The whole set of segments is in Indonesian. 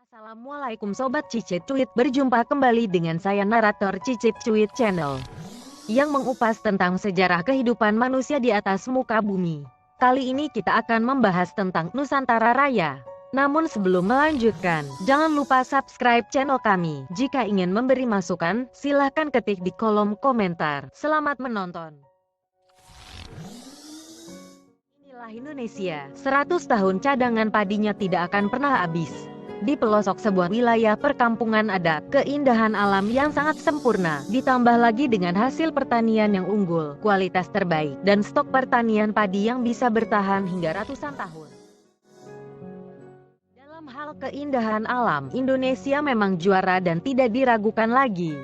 Assalamualaikum Sobat Cicit Cuit, berjumpa kembali dengan saya narator Cicit Cuit Channel yang mengupas tentang sejarah kehidupan manusia di atas muka bumi. Kali ini kita akan membahas tentang Nusantara Raya. Namun sebelum melanjutkan, jangan lupa subscribe channel kami. Jika ingin memberi masukan, silahkan ketik di kolom komentar. Selamat menonton. Inilah Indonesia, 100 tahun cadangan padinya tidak akan pernah habis. Di pelosok sebuah wilayah perkampungan ada keindahan alam yang sangat sempurna, ditambah lagi dengan hasil pertanian yang unggul, kualitas terbaik, dan stok pertanian padi yang bisa bertahan hingga ratusan tahun. Dalam hal keindahan alam, Indonesia memang juara dan tidak diragukan lagi.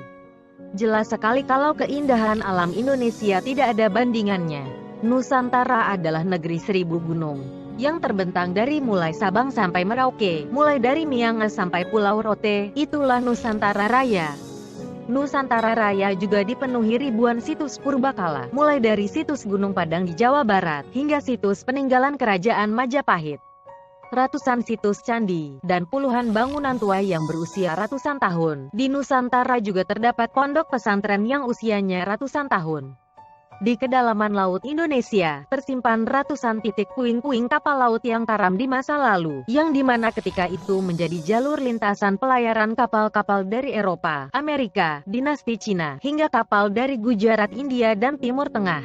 Jelas sekali kalau keindahan alam Indonesia tidak ada bandingannya. Nusantara adalah negeri 1000 gunung yang terbentang dari mulai Sabang sampai Merauke, mulai dari Miangas sampai Pulau Rote, itulah Nusantara Raya. Nusantara Raya juga dipenuhi ribuan situs purbakala, mulai dari situs Gunung Padang di Jawa Barat, hingga situs peninggalan Kerajaan Majapahit. Ratusan situs candi, dan puluhan bangunan tua yang berusia ratusan tahun. Di Nusantara juga terdapat pondok pesantren yang usianya ratusan tahun. Di kedalaman laut Indonesia, tersimpan ratusan titik puing-puing kapal laut yang karam di masa lalu, yang dimana ketika itu menjadi jalur lintasan pelayaran kapal-kapal dari Eropa, Amerika, dinasti Cina, hingga kapal dari Gujarat, India, dan Timur Tengah.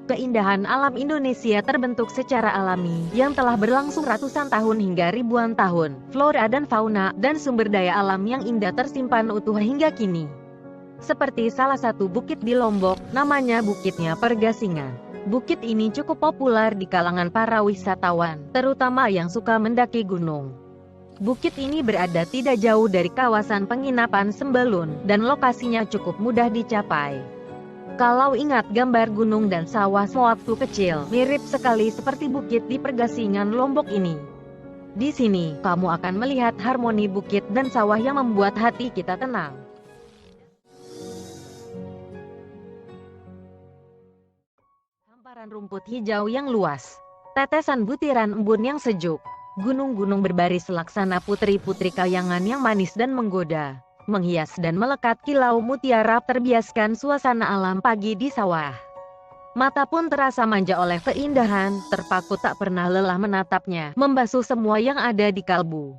Keindahan alam Indonesia terbentuk secara alami, yang telah berlangsung ratusan tahun hingga ribuan tahun. Flora dan fauna, dan sumber daya alam yang indah tersimpan utuh hingga kini. Seperti salah satu bukit di Lombok, namanya Bukitnya Pergasingan. Bukit ini cukup populer di kalangan para wisatawan, terutama yang suka mendaki gunung. Bukit ini berada tidak jauh dari kawasan penginapan Sembelun, dan lokasinya cukup mudah dicapai. Kalau ingat gambar gunung dan sawah sewaktu kecil, mirip sekali seperti bukit di Pergasingan Lombok ini. Di sini, kamu akan melihat harmoni bukit dan sawah yang membuat hati kita tenang. Hamparan rumput hijau yang luas, tetesan butiran embun yang sejuk, gunung-gunung berbaris laksana putri-putri kayangan yang manis dan menggoda, menghias dan melekat kilau mutiara terbiaskan suasana alam pagi di sawah. Mata pun terasa manja oleh keindahan, terpaku tak pernah lelah menatapnya, membasuh semua yang ada di kalbu.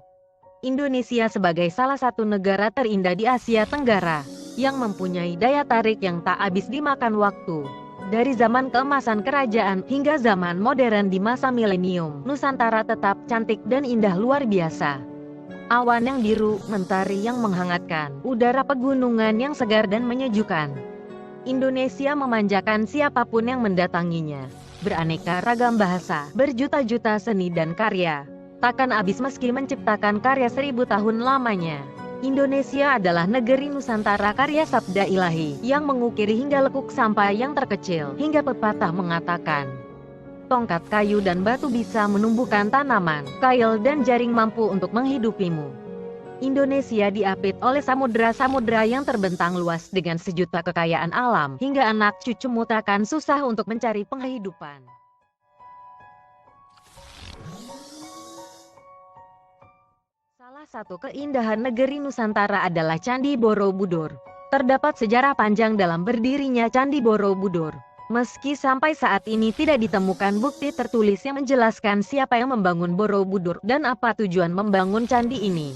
Indonesia sebagai salah satu negara terindah di Asia Tenggara, yang mempunyai daya tarik yang tak habis dimakan waktu. Dari zaman keemasan kerajaan hingga zaman modern di masa milenium, Nusantara tetap cantik dan indah luar biasa. Awan yang biru, mentari yang menghangatkan, udara pegunungan yang segar dan menyejukkan. Indonesia memanjakan siapapun yang mendatanginya. Beraneka ragam bahasa, berjuta-juta seni dan karya, takkan habis meski menciptakan karya 1000 tahun lamanya. Indonesia adalah negeri Nusantara karya sabda ilahi, yang mengukiri hingga lekuk sampai yang terkecil, hingga pepatah mengatakan, tongkat kayu dan batu bisa menumbuhkan tanaman, kail dan jaring mampu untuk menghidupimu. Indonesia diapit oleh samudera-samudera yang terbentang luas dengan sejuta kekayaan alam, hingga anak cucumu takkan susah untuk mencari penghidupan. Salah satu keindahan negeri Nusantara adalah Candi Borobudur. Terdapat sejarah panjang dalam berdirinya Candi Borobudur. Meski sampai saat ini tidak ditemukan bukti tertulis yang menjelaskan siapa yang membangun Borobudur dan apa tujuan membangun candi ini.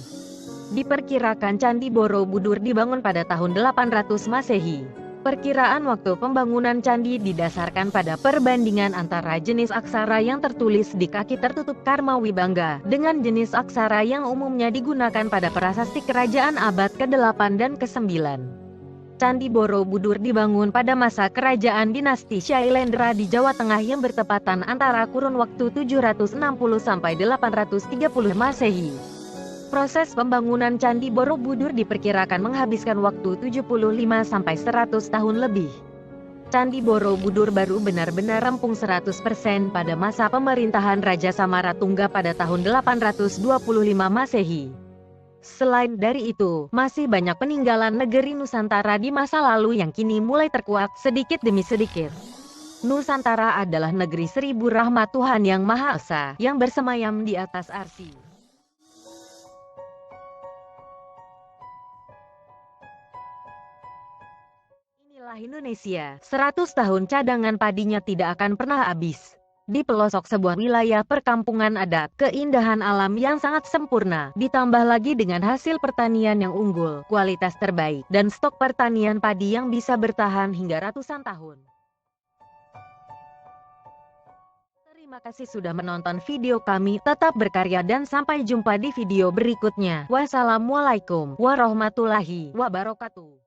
Diperkirakan Candi Borobudur dibangun pada tahun 800 Masehi. Perkiraan waktu pembangunan candi didasarkan pada perbandingan antara jenis aksara yang tertulis di kaki tertutup Karma Wibangga dengan jenis aksara yang umumnya digunakan pada prasasti kerajaan abad ke-8 dan ke-9. Candi Borobudur dibangun pada masa kerajaan dinasti Shailendra di Jawa Tengah yang bertepatan antara kurun waktu 760 sampai 830 Masehi. Proses pembangunan Candi Borobudur diperkirakan menghabiskan waktu 75 sampai 100 tahun lebih. Candi Borobudur baru benar-benar rampung 100% pada masa pemerintahan Raja Samaratungga pada tahun 825 Masehi. Selain dari itu, masih banyak peninggalan negeri Nusantara di masa lalu yang kini mulai terkuak sedikit demi sedikit. Nusantara adalah negeri 1000 rahmat Tuhan Yang Maha Esa, yang bersemayam di atas arsy. Inilah Indonesia, 100 tahun cadangan padinya tidak akan pernah habis. Di pelosok sebuah wilayah perkampungan adat, keindahan alam yang sangat sempurna, ditambah lagi dengan hasil pertanian yang unggul, kualitas terbaik, dan stok pertanian padi yang bisa bertahan hingga ratusan tahun. Terima kasih sudah menonton video kami, tetap berkarya dan sampai jumpa di video berikutnya. Wassalamualaikum warahmatullahi wabarakatuh.